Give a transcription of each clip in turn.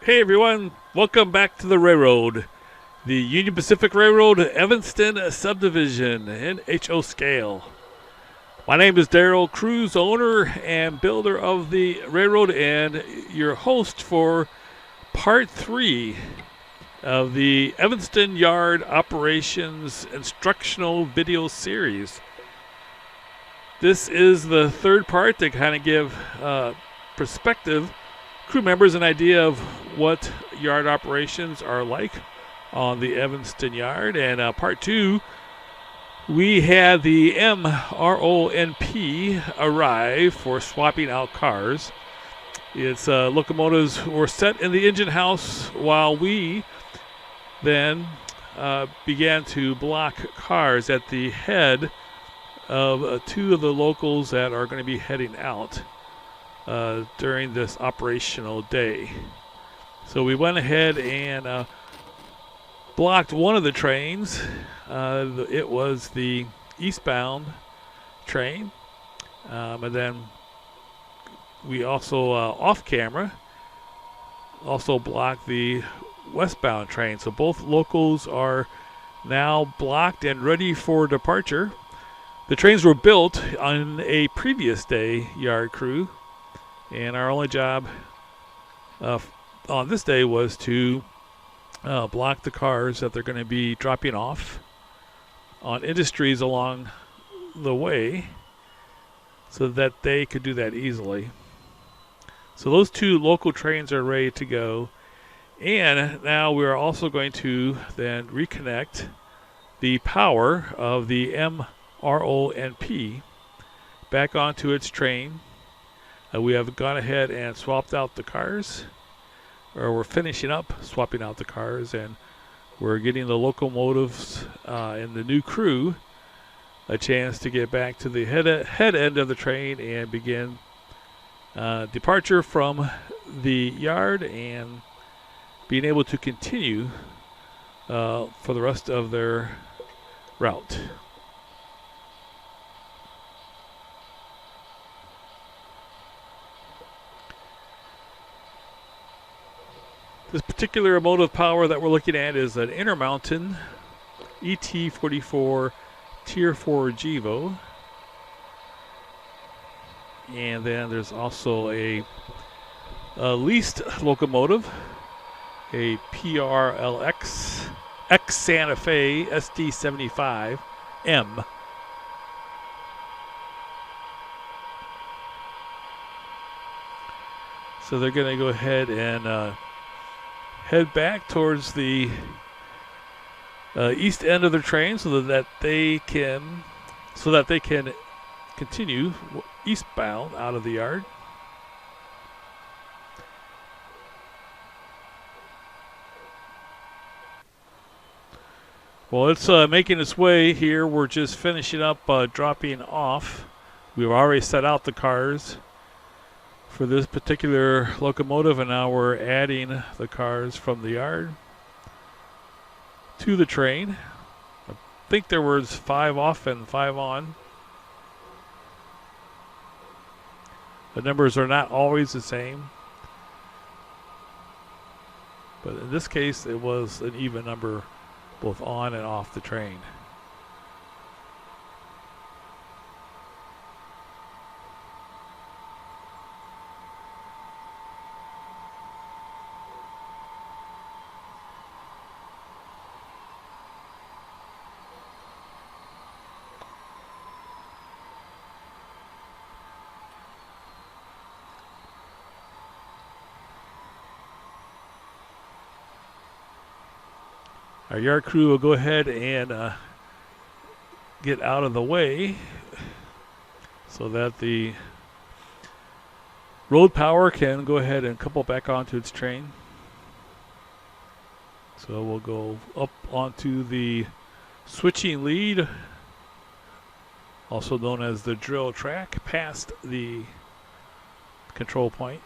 Hey everyone, welcome back to the railroad. The Union Pacific Railroad Evanston subdivision in HO Scale. My name is Daryl Cruz, owner and builder of the railroad and your host for part 3 of the Evanston Yard Operations Instructional Video Series. This is the third part to kind of give perspective crew members an idea of what yard operations are like on the Evanston Yard. And part 2, we had the MRONP arrive for swapping out cars. Its locomotives were set in the engine house while we then began to block cars at the head of 2 of the locals that are going to be heading out during this operational day. So we went ahead and blocked one of the trains. It was the eastbound train. And then we also, off camera, also blocked the westbound train. So both locals are now blocked and ready for departure. The trains were built on a previous day yard crew, and our only job on this day was to block the cars that they're going to be dropping off on industries along the way so that they could do that easily. So those 2 local trains are ready to go. And now we're also going to then reconnect the power of the MRONP back onto its train. We have gone ahead and swapped out the cars, or we're finishing up swapping out the cars, and we're getting the locomotives and the new crew a chance to get back to the head end of the train and begin departure from the yard and being able to continue for the rest of their route. This particular motive power that we're looking at is an Intermountain ET44 Tier 4 GEVO. And then there's also a leased locomotive, a PRLX X Santa Fe SD75M. So they're going to go ahead and head back towards the east end of their train so that they can continue eastbound out of the yard. Well, it's making its way here. We're just finishing up dropping off. We've already set out the cars for this particular locomotive, and now we're adding the cars from the yard to the train. I think there was 5 off and 5 on. The numbers are not always the same, but in this case it was an even number both on and off the train. Our yard crew will go ahead and get out of the way so that the road power can go ahead and couple back onto its train. So we'll go up onto the switching lead, also known as the drill track, past the control point.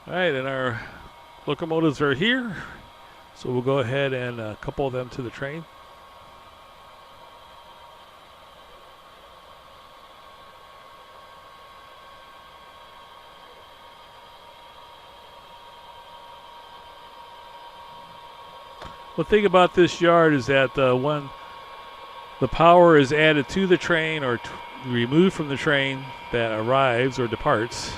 All right, and our locomotives are here, so we'll go ahead and couple them to the train. The thing about this yard is that when the power is added to the train or removed from the train that arrives or departs,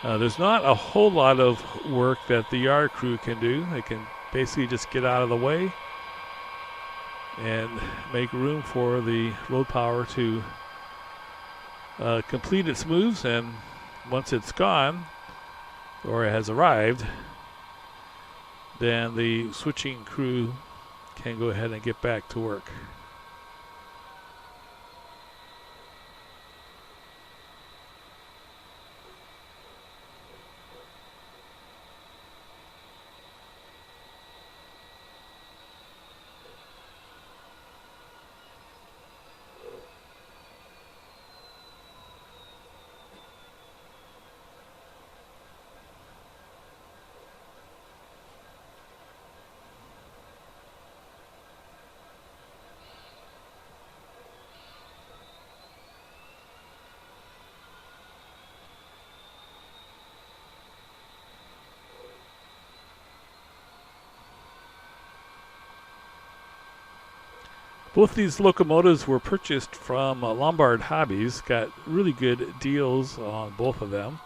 there's not a whole lot of work that the yard crew can do. They can basically just get out of the way and make room for the load power to complete its moves, and once it's gone or it has arrived, then the switching crew can go ahead and get back to work. Both these locomotives were purchased from Lombard Hobbies. Got really good deals on both of them.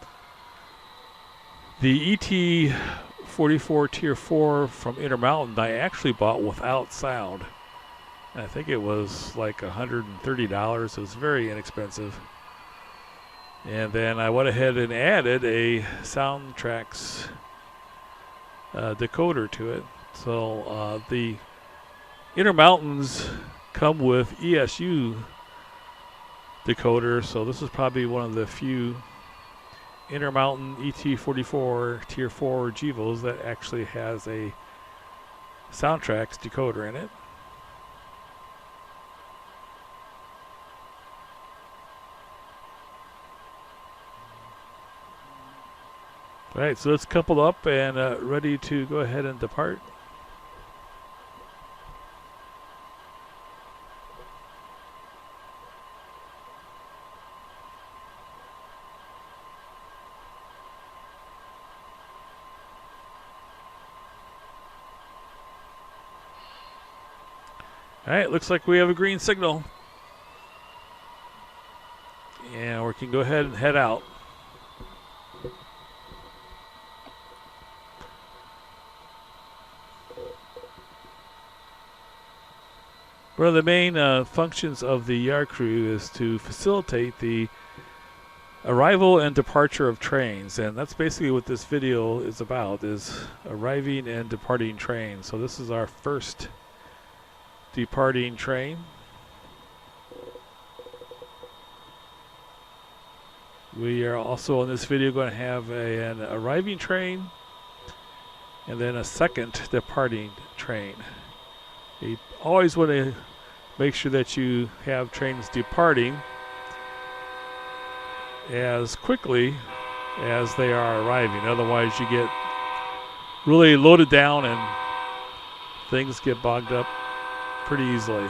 The ET44 Tier 4 from Intermountain I actually bought without sound. I think it was like $130. It was very inexpensive. And then I went ahead and added a Soundtrax decoder to it. So the Intermountains come with ESU decoder, so this is probably one of the few Intermountain ET44 Tier 4 Gevos that actually has a Soundtrax decoder in it. All right, so it's coupled up and ready to go ahead and depart. All right, looks like we have a green signal. And we can go ahead and head out. One of the main functions of the yard crew is to facilitate the arrival and departure of trains, and that's basically what this video is about, is arriving and departing trains. So this is our first departing train. We are also in this video going to have an arriving train and then a second departing train. You always want to make sure that you have trains departing as quickly as they are arriving. Otherwise you get really loaded down and things get bogged up pretty easily.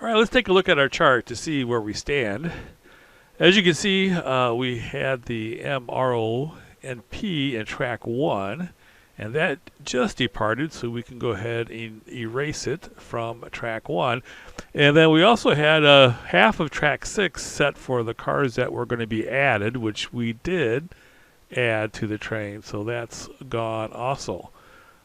All right, let's take a look at our chart to see where we stand. As you can see, we had the MRO and P in track 1, and that just departed, so we can go ahead and erase it from track 1. And then we also had half of track 6 set for the cars that were going to be added, which we did add to the train, so that's gone also.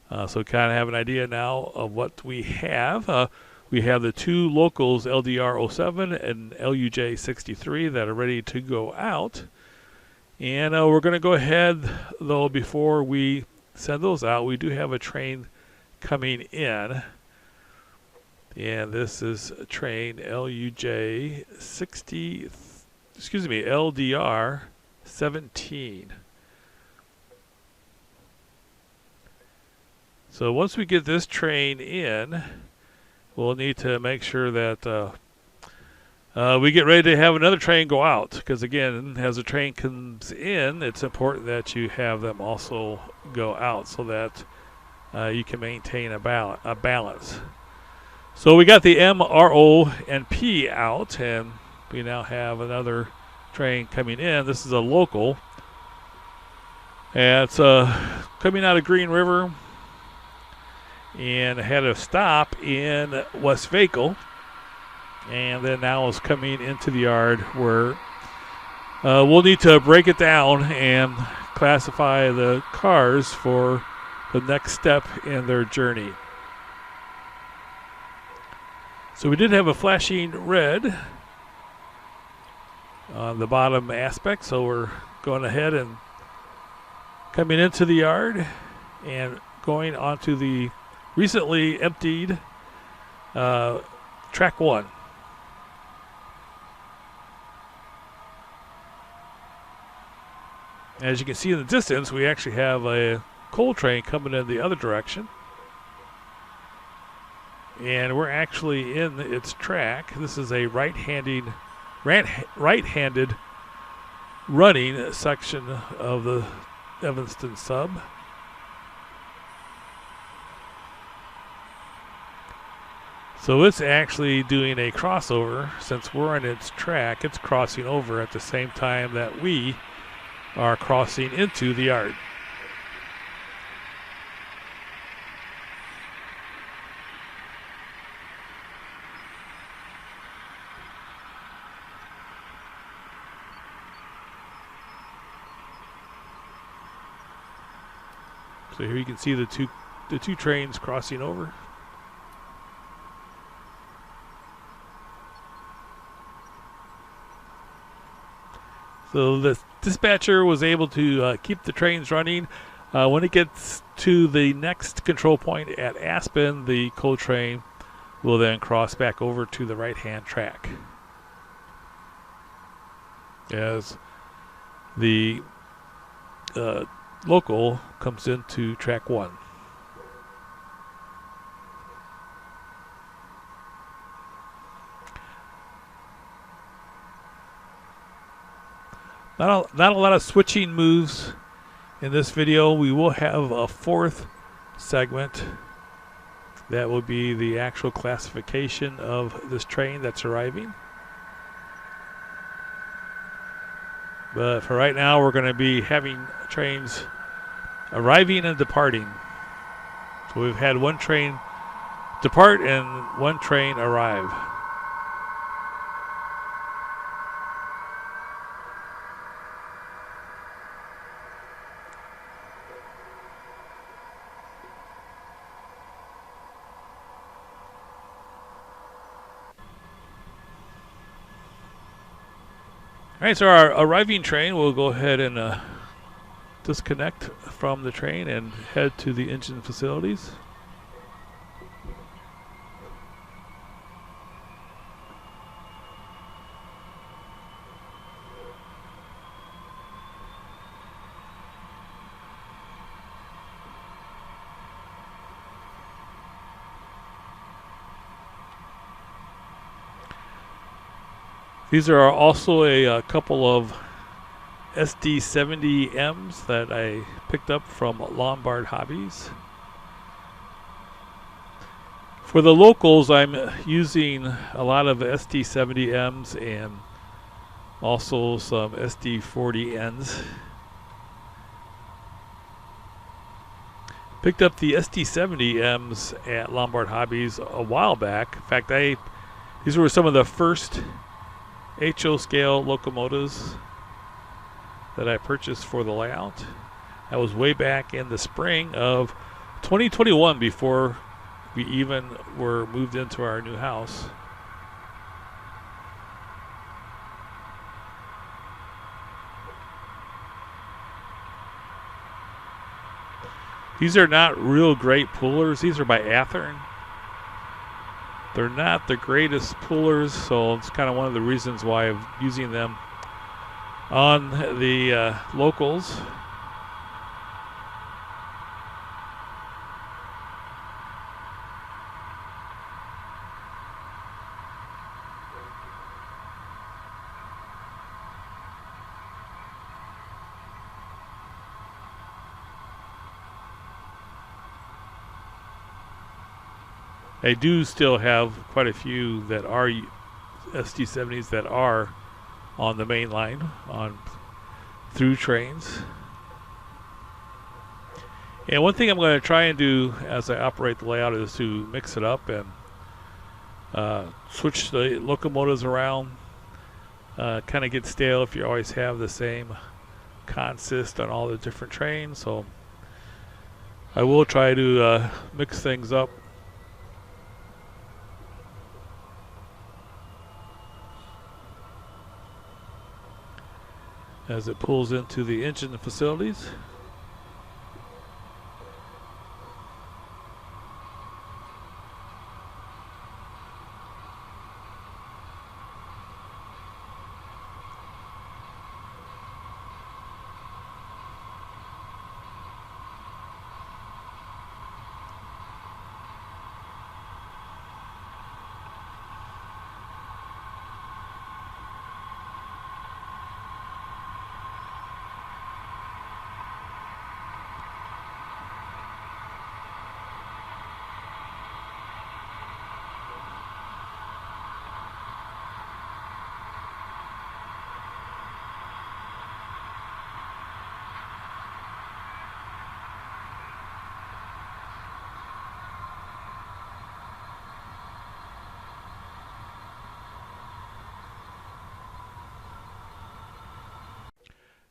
So kind of have an idea now of what we have. We have the 2 locals, LDR 07 and LUJ 63, that are ready to go out. And we're going to go ahead, though, before we send those out, we do have a train coming in. And this is a train LUJ 60, excuse me, LDR 17. So once we get this train in, we'll need to make sure that we get ready to have another train go out. Because again, as a train comes in, it's important that you have them also go out so that you can maintain a balance. So we got the M, R, O, and P out, and we now have another train coming in. This is a local. And it's coming out of Green River, and had a stop in West Vaco, and then now is coming into the yard where we'll need to break it down and classify the cars for the next step in their journey. So we did have a flashing red on the bottom aspect, so we're going ahead and coming into the yard and going onto the recently emptied track 1. As you can see in the distance, we actually have a coal train coming in the other direction. And we're actually in its track. This is a right-handed running section of the Evanston sub. So it's actually doing a crossover. Since we're on its track, it's crossing over at the same time that we are crossing into the yard. So here you can see the two trains crossing over. So the dispatcher was able to keep the trains running. When it gets to the next control point at Aspen, the coal train will then cross back over to the right-hand track as the local comes into track 1. Not a lot of switching moves in this video. We will have a 4th segment that will be the actual classification of this train that's arriving. But for right now, we're going to be having trains arriving and departing. So we've had 1 train depart and 1 train arrive. All right, so our arriving train will go ahead and disconnect from the train and head to the engine facilities. These are also a couple of SD70Ms that I picked up from Lombard Hobbies. For the locals, I'm using a lot of ST70Ms and also some SD40Ns. Picked up the ST70Ms at Lombard Hobbies a while back. In fact, these were some of the first HO Scale locomotives that I purchased for the layout. That was way back in the spring of 2021, before we even were moved into our new house. These are not real great pullers. These are by Athearn. They're not the greatest pullers, so it's kind of one of the reasons why I'm using them on the locals. I do still have quite a few that are SD70s that are on the main line, on through trains. And one thing I'm going to try and do as I operate the layout is to mix it up and switch the locomotives around. Kind of get stale if you always have the same consist on all the different trains. So I will try to mix things up. As it pulls into the engine facilities.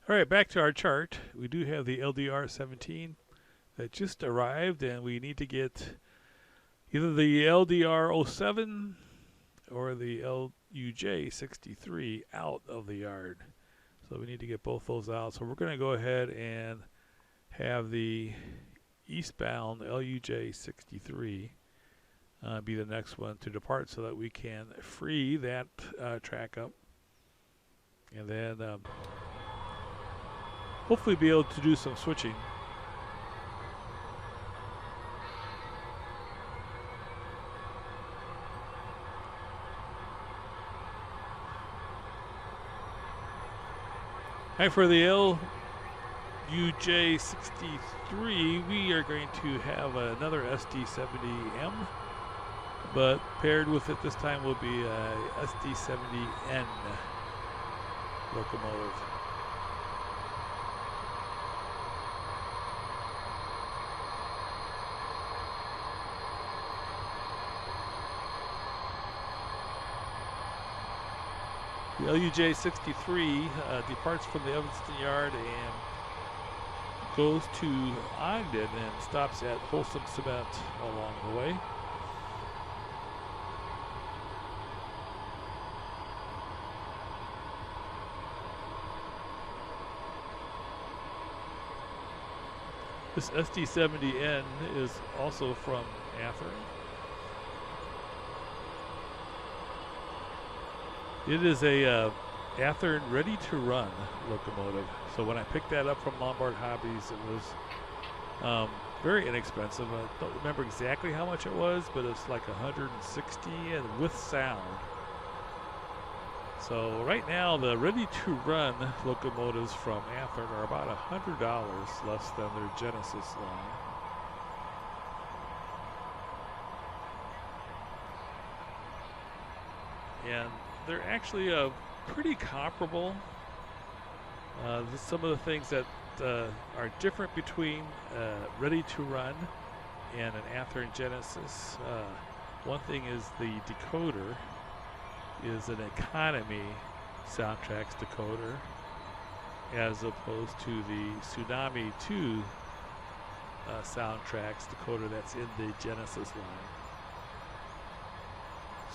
All right, back to our chart. We do have the LDR 17 that just arrived, and we need to get either the LDR 07 or the LUJ 63 out of the yard. So we need to get both those out. So we're going to go ahead and have the eastbound LUJ 63 be the next one to depart, so that we can free that track up, and then hopefully be able to do some switching. And for the LUJ 63, we are going to have another SD70M, but paired with it this time will be a SD70N locomotive. The LUJ 63 departs from the Evanston yard and goes to Ogden and stops at Wholesome Cement along the way. This SD70N is also from Athearn. It is a Athearn ready-to-run locomotive. So when I picked that up from Lombard Hobbies, it was very inexpensive. I don't remember exactly how much it was, but it's like $160 and with sound. So right now, the ready-to-run locomotives from Athearn are about $100 less than their Genesis line. and they're actually pretty comparable. Some of the things that are different between Ready to Run and an Athearn Genesis. One thing is the decoder is an economy soundtracks decoder, as opposed to the Tsunami 2 soundtracks decoder that's in the Genesis line.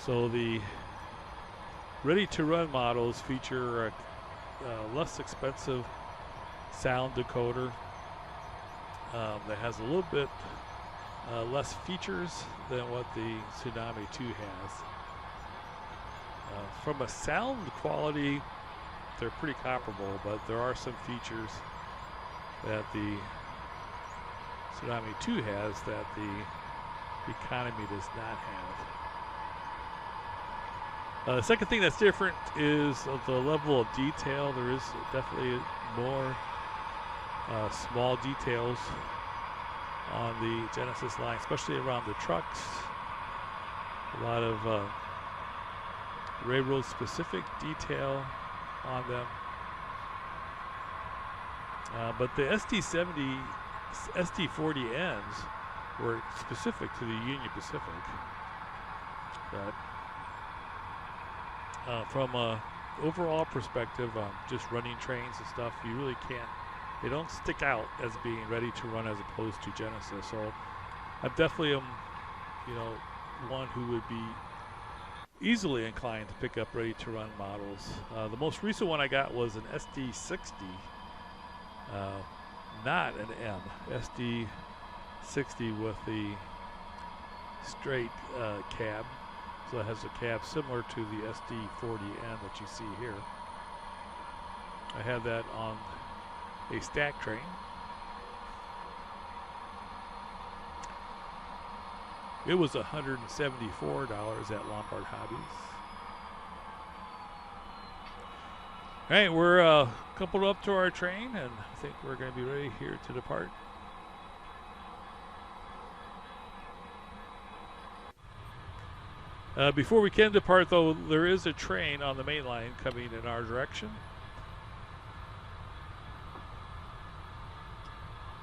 So the Ready to Run models feature a less expensive sound decoder that has a little bit less features than what the Tsunami 2 has. From a sound quality, they're pretty comparable, but there are some features that the Tsunami 2 has that the Economy does not have. The second thing that's different is the level of detail. There is definitely more small details on the Genesis line, especially around the trucks. A lot of railroad specific detail on them. But the SD40Ns were specific to the Union Pacific. But from a overall perspective, just running trains and stuff, you really can't, they don't stick out as being Ready to Run as opposed to Genesis. So I'm definitely one who would be easily inclined to pick up Ready to Run models. The most recent one I got was an SD60, not an M, SD60 with the straight cab. So it has a cab similar to the SD40N that you see here. I had that on a stack train. It was $174 at Lombard Hobbies. All right, we're coupled up to our train, and I think we're going to be ready here to depart. Before we can depart, though, there is a train on the main line coming in our direction.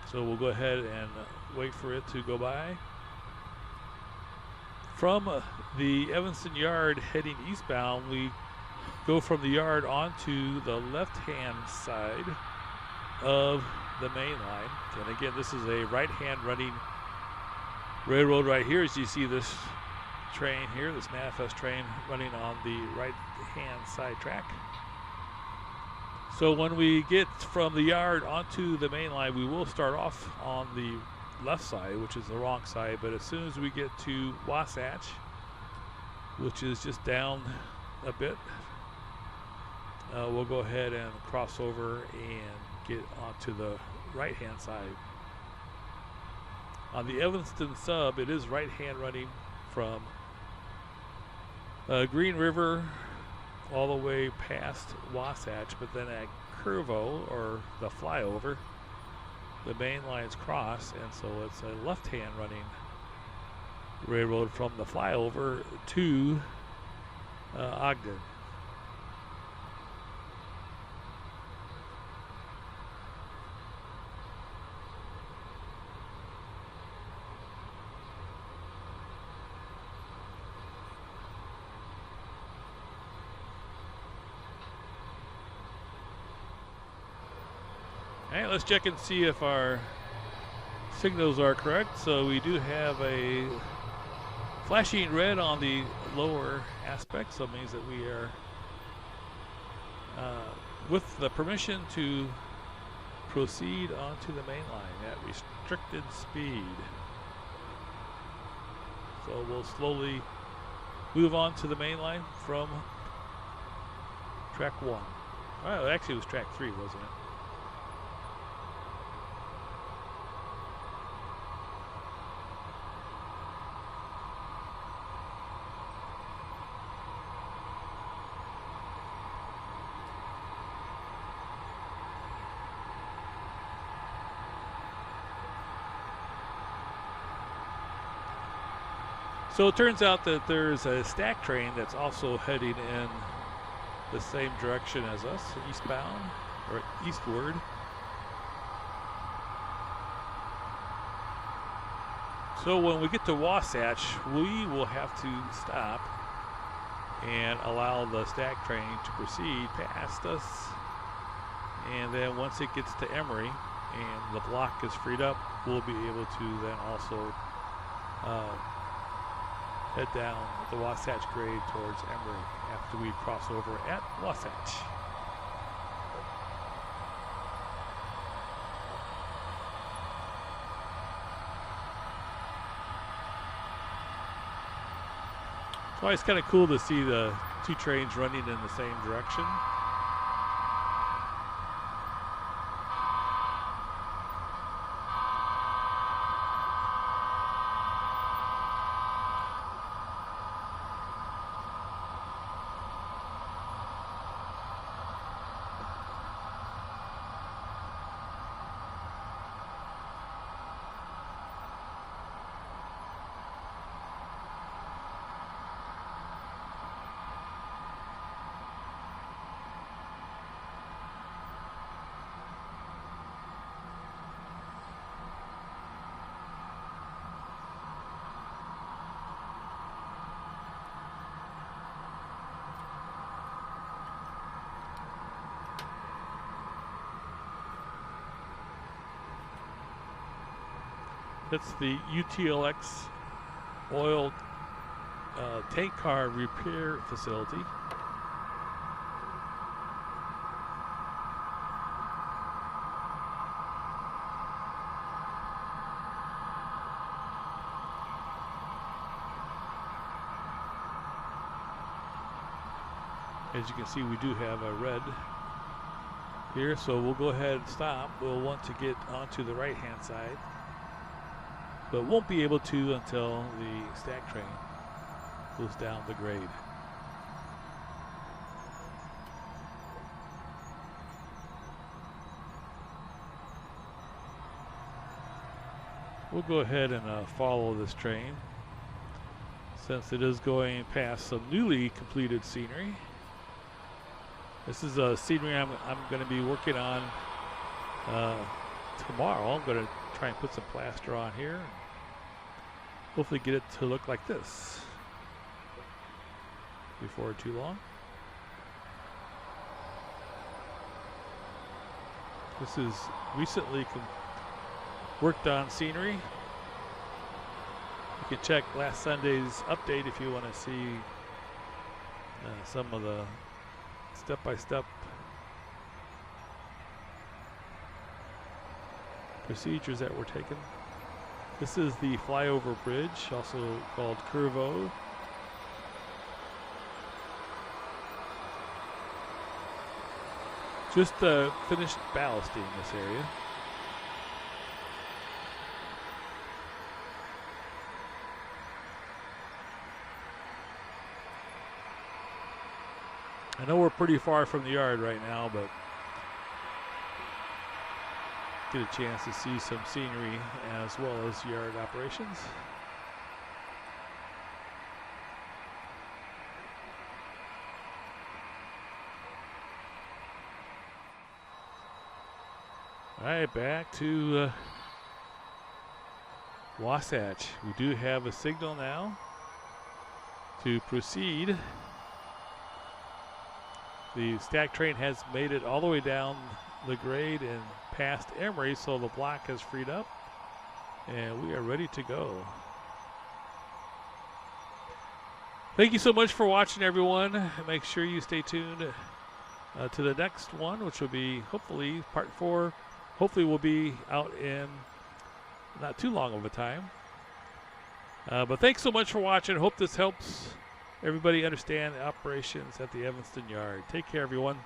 So we'll go ahead and wait for it to go by. From the Evanston yard heading eastbound, we go from the yard onto the left-hand side of the main line. And again, this is a right-hand running railroad right here. As you see this train here, this manifest train running on the right-hand side track. So when we get from the yard onto the main line, we will start off on the left side, which is the wrong side, but as soon as we get to Wasatch, which is just down a bit, we'll go ahead and cross over and get onto the right-hand side. On the Evanston sub, it is right-hand running from Green River all the way past Wasatch, but then at Curvo, or the flyover, the main lines cross, and so it's a left-hand running railroad from the flyover to Ogden. All right, let's check and see if our signals are correct. So we do have a flashing red on the lower aspect, so it means that we are with the permission to proceed onto the main line at restricted speed. So we'll slowly move on to the main line from track 1. Well, actually it was track 3, wasn't it? So it turns out that there's a stack train that's also heading in the same direction as us, eastbound or eastward. So when we get to Wasatch, we will have to stop and allow the stack train to proceed past us. And then once it gets to Emory and the block is freed up, we'll be able to then also head down the Wasatch grade towards Emory after we cross over at Wasatch. It's always kind of cool to see the two trains running in the same direction. That's the UTLX oil tank car repair facility. As you can see, we do have a red here, so we'll go ahead and stop. We'll want to get onto the right-hand side, but won't be able to until the stack train goes down the grade. We'll go ahead and follow this train since it is going past some newly completed scenery. This is a scenery I'm going to be working on tomorrow. I'm going to try and put some plaster on here and hopefully get it to look like this before too long. This is recently worked on scenery. You can check last Sunday's update if you want to see some of the step-by-step procedures that were taken. This is the flyover bridge, also called Curvo. Just finished ballasting this area. I know we're pretty far from the yard right now, but get a chance to see some scenery as well as yard operations. All right, back to Wasatch. We do have a signal now to proceed. The stack train has made it all the way down the grade and past Emory, so the block has freed up and we are ready to go. Thank you so much for watching, everyone. Make sure you stay tuned to the next one, which will be hopefully part 4. Hopefully we'll be out in not too long of a time. But thanks so much for watching. Hope this helps everybody understand the operations at the Evanston yard. Take care, everyone.